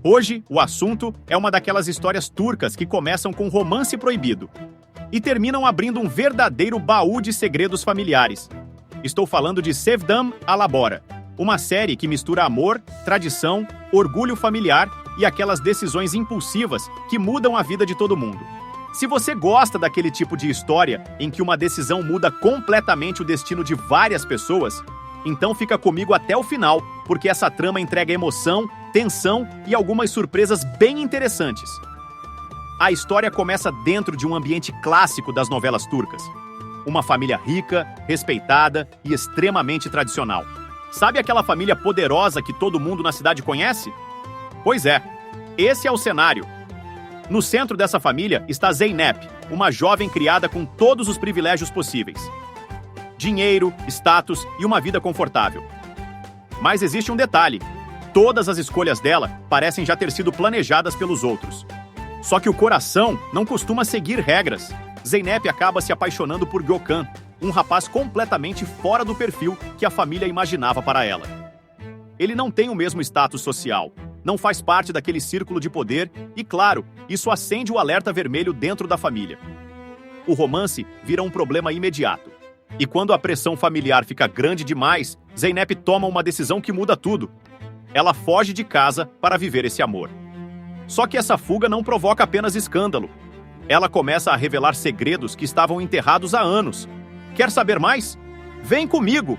Hoje, o assunto é uma daquelas histórias turcas que começam com romance proibido e terminam abrindo um verdadeiro baú de segredos familiares. Estou falando de Sevdam Alabora, uma série que mistura amor, tradição, orgulho familiar e aquelas decisões impulsivas que mudam a vida de todo mundo. Se você gosta daquele tipo de história em que uma decisão muda completamente o destino de várias pessoas, então fica comigo até o final, porque essa trama entrega emoção, tensão e algumas surpresas bem interessantes. A história começa dentro de um ambiente clássico das novelas turcas. Uma família rica, respeitada e extremamente tradicional. Sabe aquela família poderosa que todo mundo na cidade conhece? Pois é, esse é o cenário. No centro dessa família está Zeynep, uma jovem criada com todos os privilégios possíveis. Dinheiro, status e uma vida confortável. Mas existe um detalhe. Todas as escolhas dela parecem já ter sido planejadas pelos outros. Só que o coração não costuma seguir regras. Zeynep acaba se apaixonando por Gökhan, um rapaz completamente fora do perfil que a família imaginava para ela. Ele não tem o mesmo status social, não faz parte daquele círculo de poder e, claro, isso acende o alerta vermelho dentro da família. O romance vira um problema imediato. E quando a pressão familiar fica grande demais, Zeynep toma uma decisão que muda tudo. Ela foge de casa para viver esse amor. Só que essa fuga não provoca apenas escândalo. Ela começa a revelar segredos que estavam enterrados há anos. Quer saber mais? Vem comigo!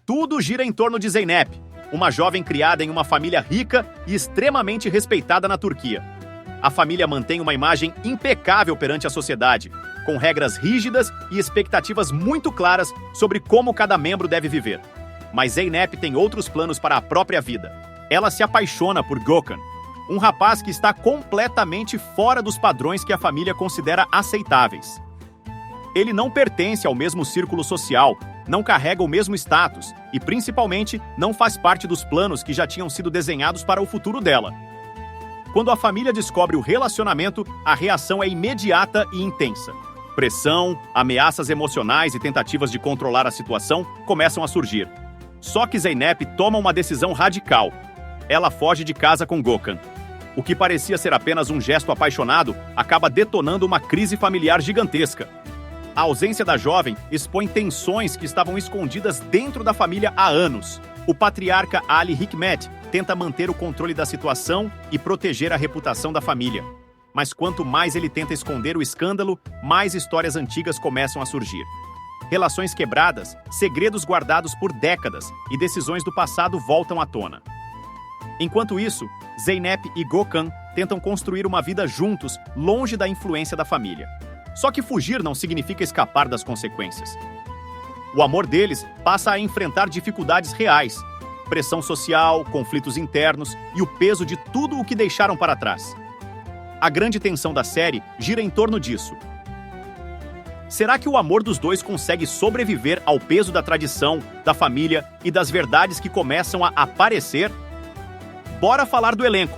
Tudo gira em torno de Zeynep, uma jovem criada em uma família rica e extremamente respeitada na Turquia. A família mantém uma imagem impecável perante a sociedade, com regras rígidas e expectativas muito claras sobre como cada membro deve viver. Mas Zeynep tem outros planos para a própria vida. Ela se apaixona por Gökhan, um rapaz que está completamente fora dos padrões que a família considera aceitáveis. Ele não pertence ao mesmo círculo social, não carrega o mesmo status e, principalmente, não faz parte dos planos que já tinham sido desenhados para o futuro dela. Quando a família descobre o relacionamento, a reação é imediata e intensa. Pressão, ameaças emocionais e tentativas de controlar a situação começam a surgir. Só que Zeynep toma uma decisão radical. Ela foge de casa com Gökhan. O que parecia ser apenas um gesto apaixonado acaba detonando uma crise familiar gigantesca. A ausência da jovem expõe tensões que estavam escondidas dentro da família há anos. O patriarca Ali Hikmet tenta manter o controle da situação e proteger a reputação da família. Mas quanto mais ele tenta esconder o escândalo, mais histórias antigas começam a surgir. Relações quebradas, segredos guardados por décadas e decisões do passado voltam à tona. Enquanto isso, Zeynep e Gökhan tentam construir uma vida juntos, longe da influência da família. Só que fugir não significa escapar das consequências. O amor deles passa a enfrentar dificuldades reais, pressão social, conflitos internos e o peso de tudo o que deixaram para trás. A grande tensão da série gira em torno disso. Será que o amor dos dois consegue sobreviver ao peso da tradição, da família e das verdades que começam a aparecer? Bora falar do elenco.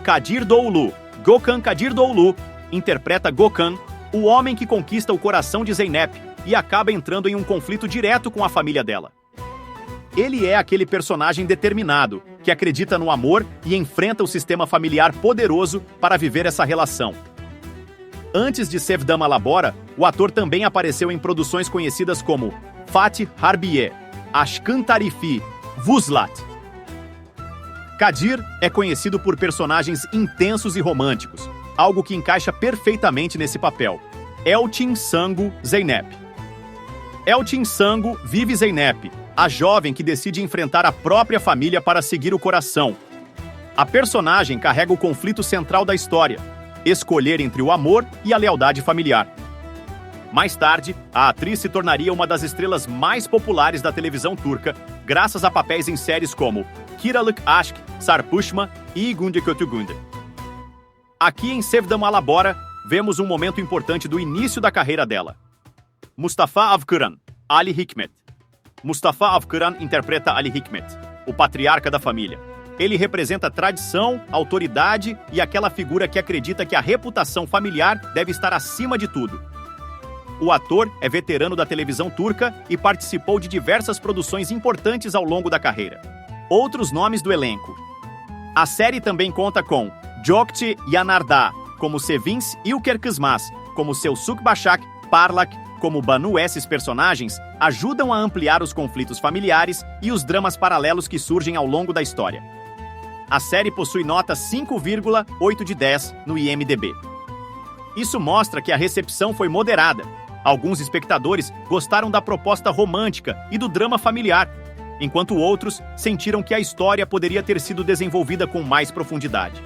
Kadir Doğulu, Gökhan Kadir Doğulu, interpreta Gökhan, o homem que conquista o coração de Zeynep e acaba entrando em um conflito direto com a família dela. Ele é aquele personagem determinado, que acredita no amor e enfrenta o sistema familiar poderoso para viver essa relação. Antes de Sevdam Alabora, o ator também apareceu em produções conhecidas como Fatih Harbiye, Aşkın Tarifi, Vuslat. Kadir é conhecido por personagens intensos e românticos, algo que encaixa perfeitamente nesse papel. Elçin Sangu Zeynep. Elçin Sangu vive Zeynep, a jovem que decide enfrentar a própria família para seguir o coração. A personagem carrega o conflito central da história, escolher entre o amor e a lealdade familiar. Mais tarde, a atriz se tornaria uma das estrelas mais populares da televisão turca, graças a papéis em séries como Kiralık Aşk, Sarpuşma e Gunde Kötü Gunde. Aqui em Sevdam Alabora, vemos um momento importante do início da carreira dela. Mustafa Avkıran, Ali Hikmet. Mustafa Avkıran interpreta Ali Hikmet, o patriarca da família. Ele representa tradição, autoridade e aquela figura que acredita que a reputação familiar deve estar acima de tudo. O ator é veterano da televisão turca e participou de diversas produções importantes ao longo da carreira. Outros nomes do elenco. A série também conta com Gökçe Yanardağ, como Sevinç Ilker Kızmaz, como Selçuk Başak, Parlak, como Banu. Esses personagens ajudam a ampliar os conflitos familiares e os dramas paralelos que surgem ao longo da história. A série possui nota 5,8 de 10 no IMDb. Isso mostra que a recepção foi moderada. Alguns espectadores gostaram da proposta romântica e do drama familiar, enquanto outros sentiram que a história poderia ter sido desenvolvida com mais profundidade.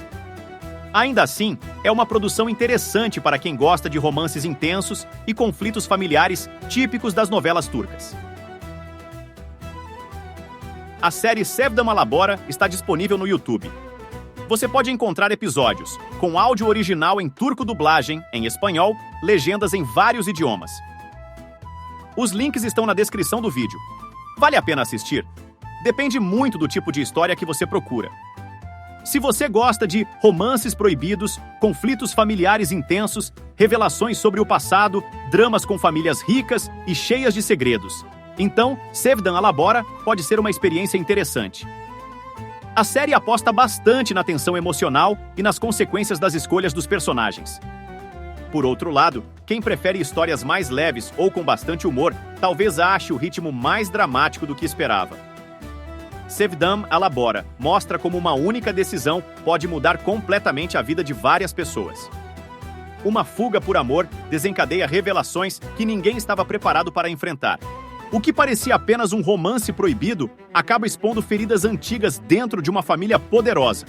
Ainda assim, é uma produção interessante para quem gosta de romances intensos e conflitos familiares típicos das novelas turcas. A série Sevdam Alabora está disponível no YouTube. Você pode encontrar episódios com áudio original em turco, dublagem em espanhol, legendas em vários idiomas. Os links estão na descrição do vídeo. Vale a pena assistir? Depende muito do tipo de história que você procura. Se você gosta de romances proibidos, conflitos familiares intensos, revelações sobre o passado, dramas com famílias ricas e cheias de segredos, então Sevdam Alabora pode ser uma experiência interessante. A série aposta bastante na tensão emocional e nas consequências das escolhas dos personagens. Por outro lado, quem prefere histórias mais leves ou com bastante humor, talvez ache o ritmo mais dramático do que esperava. Sevdam Alabora mostra como uma única decisão pode mudar completamente a vida de várias pessoas. Uma fuga por amor desencadeia revelações que ninguém estava preparado para enfrentar. O que parecia apenas um romance proibido acaba expondo feridas antigas dentro de uma família poderosa.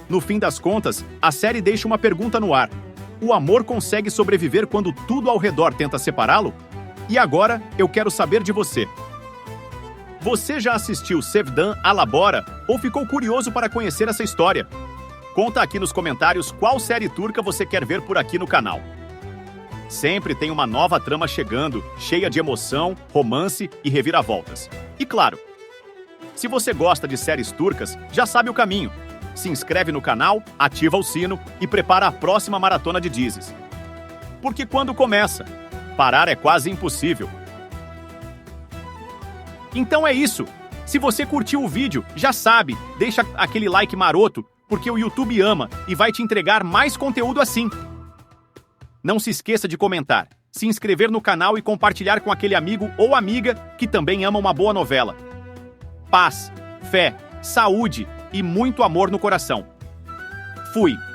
No fim das contas, a série deixa uma pergunta no ar. O amor consegue sobreviver quando tudo ao redor tenta separá-lo? E agora, eu quero saber de você. Você já assistiu Sevdam Alabora ou ficou curioso para conhecer essa história? Conta aqui nos comentários qual série turca você quer ver por aqui no canal. Sempre tem uma nova trama chegando, cheia de emoção, romance e reviravoltas. E claro, se você gosta de séries turcas, já sabe o caminho. Se inscreve no canal, ativa o sino e prepara a próxima maratona de Dizes. Porque quando começa, parar é quase impossível. Então é isso. Se você curtiu o vídeo, já sabe, deixa aquele like maroto, porque o YouTube ama e vai te entregar mais conteúdo assim. Não se esqueça de comentar, se inscrever no canal e compartilhar com aquele amigo ou amiga que também ama uma boa novela. Paz, fé, saúde e muito amor no coração. Fui!